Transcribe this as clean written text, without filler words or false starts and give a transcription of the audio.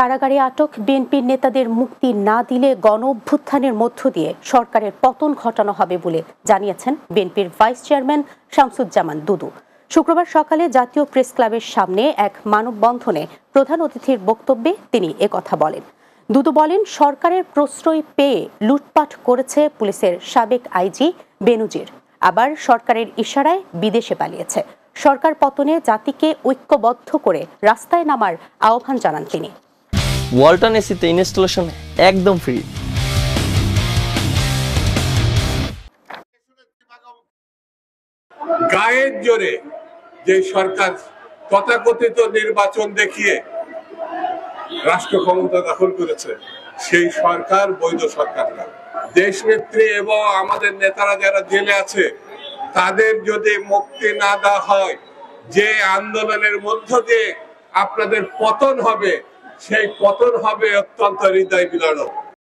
কারাগারে আটক বিএনপির নেতাদের মুক্তি না দিলে গণ অভ্যুত্থানের মধ্য দিয়ে সরকারের পতন ঘটানো হবে বলে জানিয়েছেন বিএনপির ভাইস চেয়ারম্যান শামসুজ্জামান দুদু। শুক্রবার সকালে জাতীয় প্রেস ক্লাবের সামনে এক মানববন্ধনে প্রধান অতিথির বক্তব্যে তিনি একথা বলেন। দুদু বলেন, সরকারের প্রশ্রয় পেয়ে লুটপাট করেছে পুলিশের সাবেক আইজি বেনজির, আবার সরকারের ইশারায় বিদেশে পালিয়েছে। সরকার পতনে জাতিকে ঐক্যবদ্ধ করে রাস্তায় নামার আহ্বান জানান তিনি। ওয়ালটন এসিতে ইনস্টলেশন একদম ফ্রি। গায়ের জোরে যে সরকার তথাকথিত নির্বাচন দেখিয়ে রাষ্ট্র ক্ষমতা দখল করেছে, সেই সরকার বৈধ সরকার না। দেশনেত্রী এবং আমাদের নেতারা যারা জেলে আছে তাদের যদি মুক্তি না দেওয়া হয়, যে আন্দোলনের মধ্য দিয়ে আপনাদের পতন হবে, সেই পতন হবে অত্যন্ত হৃদয় বিদারক।